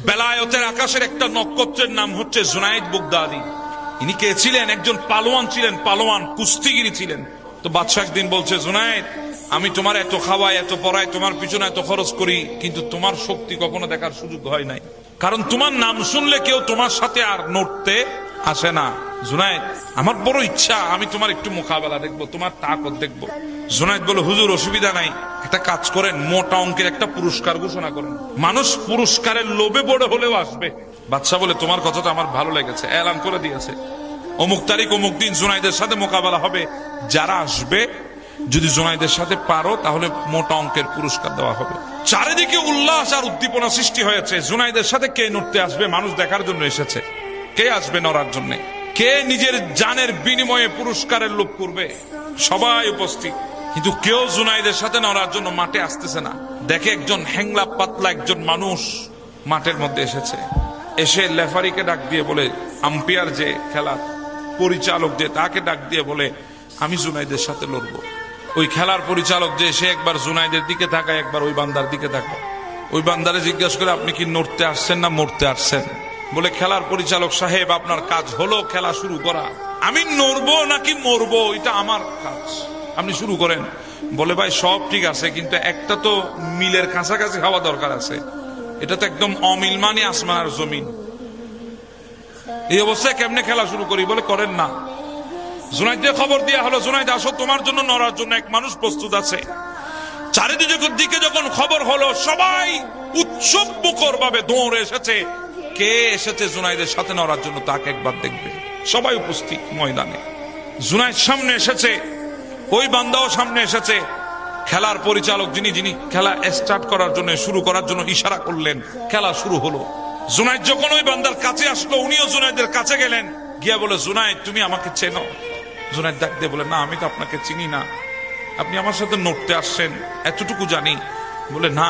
বেলায়েতের আকাশের একটা নক্ষত্রের নাম হচ্ছে জুনায়েদ বুগদাদি। ইনি কে ছিলেন? একজন পালোয়ান ছিলেন, পালোয়ান কুস্তিগিরি ছিলেন। তো বাদশা একদিন বলছে, জুনায়েদ, আমি তোমার এত খাওয়াই, এত পড়াই, তোমার পিছনে এত খরচ করি, কিন্তু তোমার শক্তি কখনো দেখার সুযোগ হয় নাই। কারণ তোমার নাম শুনলে কেউ তোমার সাথে আর নড়তে আসে না। জুনায়েদ, আমার বড় ইচ্ছা আমি তোমার একটু মোকাবেলা দেখবো, তোমার তাকত দেখবো। জুনায়েদ বলে, হুজুর অসুবিধা নাই, একটা কাজ করেন, মোটা অঙ্কের একটা পুরস্কার ঘোষণা করেন, মানুষ পুরস্কারের লোভে বড় হলেও আসবে। বাদশা বলে, তোমার কথাটা আমার ভালো লেগেছে, এলান করে দিয়েছে, অমুক তারিখ অমুক দিন জুনায়েদের সাথে মোকাবেলা হবে, যারা আসবে যদি জুনায়েদের সাথে পারো তাহলে মোটা অঙ্কের পুরস্কার দেওয়া হবে। চারিদিকে উল্লাস আর উদ্দীপনা সৃষ্টি হয়েছে। জুনায়েদের সাথে কে নড়তে আসবে? মানুষ দেখার জন্য এসেছে। কে আসবে নড়ার জন্য? কে নিজের জানের বিনিময়ে পুরস্কারের লোভ করবে? সবাই উপস্থিত, কিন্তু কেউ জুনায়েদের সাথে নড়ার জন্য মাঠে আসতেছে না। দেখে একজন হ্যাংলা পাতলা একজন মানুষ মাঠের মধ্যে এসেছে। এসে লেফারিকে ডাক দিয়ে বলে, আম্পায়ার যে খেলার পরিচালক যে, তাকে ডাক দিয়ে বলে, আমি জুনায়েদের সাথে লড়বো। ওই খেলার পরিচালক যে, সে একবার জুনায়েদের দিকে তাকায়, একবার ওই বান্দার দিকে তাকায়। ওই বান্দারে জিজ্ঞাসা করে, আপনি কি নড়তে আসছেন না মরতে আসছেন? বলে, খেলার পরিচালক সাহেব, আপনার কাজ হলো খেলা শুরু করা, আমি নড়বো নাকি মরবো এটা আমার কাজ, আপনি শুরু করেন। বলে, ভাই সব ঠিক আছে, কিন্তু একটা তো মিলের কাছাকাছি হওয়া দরকার আছে, এটা তো একদম অমিল, মানে আসমান আর জমিন। এই অবস্থায় কেমনে খেলা শুরু করি? বলে, করেন না। জুনায়েদকে খবর দেয়া হলো, জুনায়েদ আসো, তোমার জন্য নড়ার জন্য এক মানুষ প্রস্তুত আছে। চারিদিকের দিকে যখন খবর হলো, সবাই উৎসব মুখর ভাবে দৌড়ে এসেছে। কে এসেছে জুনায়েদের সাথে নড়ার জন্য তাকে একবার দেখবে। সবাই উপস্থিত ময়দানে। জুনায়েদ সামনে এসেছে, ওই বান্দাও সামনে এসেছে। খেলার পরিচালক যিনি খেলা স্টার্ট করার জন্য, শুরু করার জন্য ইশারা করলেন, খেলা শুরু হলো। জুনায়েদ যখন ওই বান্দার কাছে আসলো, উনিও জুনায়েদের কাছে গেলেন, গিয়া বলে, জুনায়েদ তুমি আমাকে চেনো? জুনায়েদ ডাক দিয়ে বলে, না আমি তো আপনাকে চিনি না, আপনি আমার সাথে নড়তে আসছেন এতটুকু জানি। বলে, না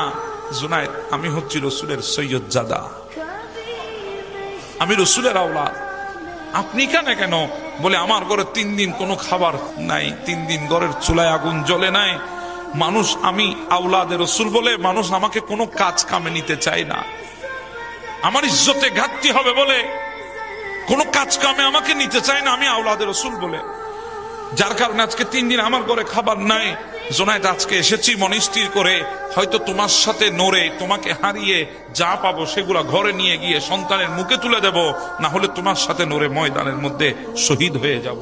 জুনায়েদ, আমি হচ্ছি রসুলের সৈয়দ জাদা, আমি রসুলের আওলাদ। আপনি কেন? বলে, আমার ঘরে 3 দিন কোনো খাবার নাই, 3 দিন ঘরের চুলায় আগুন জ্বলে নাই। মানুষ, আমি আওলাদে রসুল বলে মানুষ আমাকে কোনো কাজ কামে নিতে চায় না, আমার ইজ্জতে ঘাটতি হবে বলে কোনো কাজ কামে আমাকে নিতে চায় না, আমি আওলাদে রসুল বলে, যার কারণে আজকে 3 দিন আমার ঘরে খাবার নাই। জুনায়েদ, আজকে এসেছি মন স্থির করে, হয়তো তোমার সাথে নড়ে তোমাকে হারিয়ে যা পাবো সেগুলা ঘরে নিয়ে গিয়ে সন্তানের মুখে তুলে দেব, না হলে তোমার সাথে নড়ে ময়দানের মধ্যে শহীদ হয়ে যাব,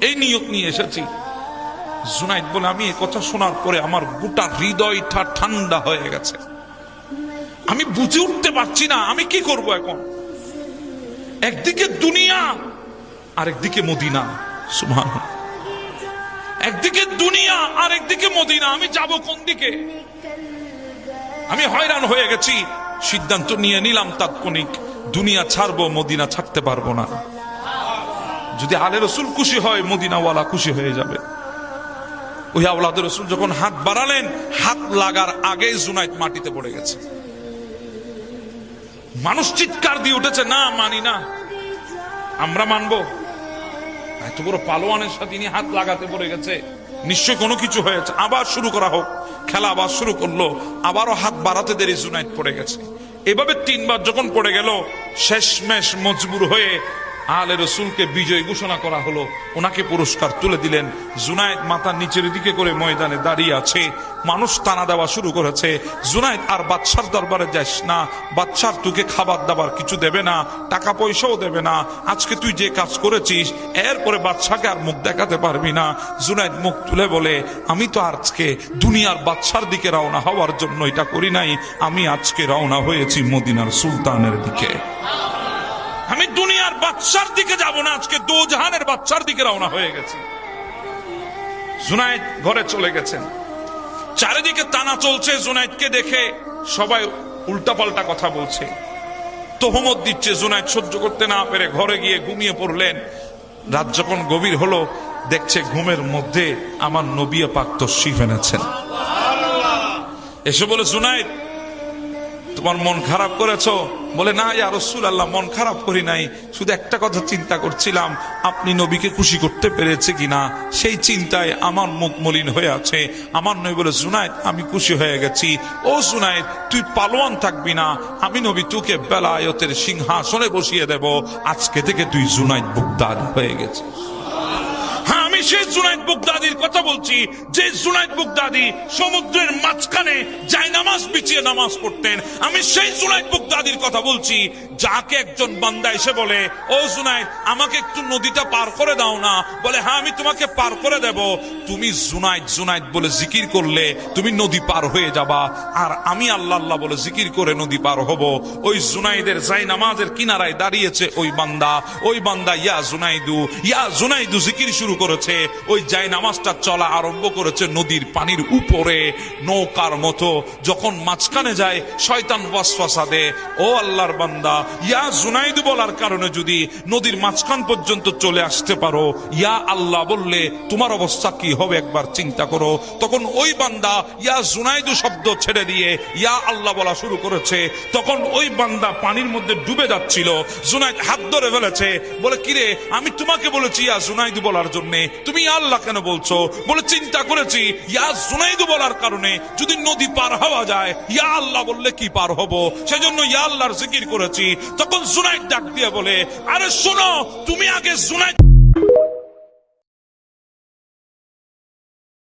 এই নিয়ত নিয়ে এসেছি। জুনায়েদ বলে, আমি এই কথা শোনার পরে আমার গোটা হৃদয়টা ঠান্ডা হয়ে গেছে, আমি বুঝে উঠতে পারছি না আমি কি করব এখন। একদিকে দুনিয়া, আরেকদিকে মদিনা। সুবহানাল্লাহ, একদিকে দুনিয়া আর একদিকে মদিনা, আমি যাব কোন দিকে? আমি হয়রান হয়ে গেছি। সিদ্ধান্ত নিয়ে নিলাম তাৎক্ষণিক, দুনিয়া ছাড়বো, মদিনা ছাড়তে পারবো না। যদি আলে রসুল খুশি হয়, মদিনাওয়ালা খুশি হয়ে যাবে। ওই আওলাদের রসুল যখন হাত বাড়ালেন, হাত লাগার আগেই জুনায়েদ মাটিতে পড়ে গেছে। মানুষ চিৎকার দিয়ে উঠেছে, না মানি না, আমরা মানবো। এত বড় পালোয়ানের সাথে ইনি হাত লাগাতে পড়ে গেছে, নিশ্চয় কোনো কিছু হয়েছে। আবার শুরু করা হোক, খেলা আবার শুরু করলো, আবারও হাত বাড়াতে দেরি, জুনায়েদ পড়ে গেছে। এভাবে 3 বার যখন পড়ে গেল, শেষমেশ মজবুর হয়ে আলে রসুলকে বিজয় ঘোষণা করা হলো, ওনাকে পুরস্কার তুলে দিলেন। জুনায়েদ মাথা নিচের দিকে করে ময়দানে দাঁড়িয়ে আছে, মানুষ টানা দেওয়া শুরু করেছে। জুনায়েদ, আর বাদশার দরবারে যাস না, বাদশার তোকে খাবার দাবার কিছু দেবে না, টাকা পয়সাও দেবে না, আজকে তুই যে কাজ করেছিস এরপরে বাদশাকে আর মুখ দেখাতে পারবি না। জুনায়েদ মুখ তুলে বলে, আমি তো আজকে দুনিয়ার বাদশার দিকে রওনা হওয়ার জন্য এটা করি নাই, আমি আজকে রওনা হয়েছি মদিনার সুলতানের দিকে। আমি দুনিয়ার বাদশার দিকে যাব না, আজকে দোজাহানের বাদশার দিকে রওনা হয়ে গেছি। জুনায়েদ ঘরে চলে গেছেন, চারিদিকে টানা চলছে। জুনায়েদকে দেখে সবাই উল্টাপাল্টা কথা বলছে, তোহমত দিচ্ছে। জুনায়েদ সহ্য করতে না পেরে ঘরে গিয়ে ঘুমিয়ে পড়লেন। রাত যখন গভীর হলো, দেখছে ঘুমের মধ্যে আমার নবী পাক তশরিফ এনেছেন। এসে বলে, জুনায়েদ তোমার মন খারাপ করেছো? বলে না ইয়া রাসূলুল্লাহ, মন খারাপ করি নাই, শুধু একটা কথা চিন্তা করছিলাম আপনি নবীকে খুশি করতে পেরেছে কিনা, সেই চিন্তায় আমার মুখ মলিন হয়ে আছে। আমার নবী বলে জুনায়েদ আমি খুশি হয়ে গেছি। ও জুনায়েদ তুই পালোয়ান থাকবি না, আমি নবী তোকে বেলায়েতের সিংহাসনে বসিয়ে দেব, আজকে থেকে তুই জুনায়েদ বাগদাদি হয়ে গেছে। হ্যাঁ, আমি সেই জুনায়েদ বাগদাদির কথা বলছি, যে জুনায়েদ বাগদাদি সমুদ্রের মাঝখানে জায়নামাজ বিছিয়ে নামাজ পড়তেন। আমি সেই জুনায়েদ বাগদাদির কথা বলছি, যাকে একজন বান্দা এসে বলে ও জুনায়েদ আমাকে একটু নদীটা পার করে দাও না, বলে হ্যাঁ আমি তোমাকে পার করে দেব। তুমি জুনায়েদ জুনায়েদ বলে জিকির করলে তুমি নদী পার হয়ে যাবা, আর আমি আল্লাহ আল্লাহ বলে জিকির করে নদী পার হব। ওই জুনায়েদের জায়নামাজের কিনারায় দাঁড়িয়েছে ওই বান্দা ইয়া জুনাইদু জিকির শুরু করেছে। ওই জায়নামাজটা চলা আরম্ভ করেছে নদীর পানির উপরে নৌকার মতো। যখন মাঝখানে যায় শয়তান ওয়াসওয়াসা দেয়, ও আল্লাহর বান্দা ইয়া জুনাইদু বলার কারণে যদি নদীর মাঝখান পর্যন্ত চলে আসতে পারো, ইয়া আল্লাহ বললে তোমার অবস্থা কি হবে একবার চিন্তা করো। তখন ওই বান্দা ইয়া জুনাইদু শব্দ ছেড়ে দিয়ে ইয়া আল্লাহ বলা শুরু করেছে। তখন ওই বান্দা পানির মধ্যে ডুবে যাচ্ছিল। জুনাইদ হাত ধরে ফেলেছে, বলে কিরে আমি তোমাকে বলেছি ইয়া জুনাইদু বলার জন্য, তুমি ইয়া আল্লাহ কেন বলছো? বলে চিন্তা করেছি ইয়া জুনাইদু বলার কারণে যদি নদী পার হওয়া যায়, ইয়া আল্লাহ বললে কি পার হব, সেজন্য ইয়া আল্লাহর জিকির করেছি। তখন জুনাইদ ডাক দিয়ে বলে আরে শোনো, তুমি আগে জুনাইদ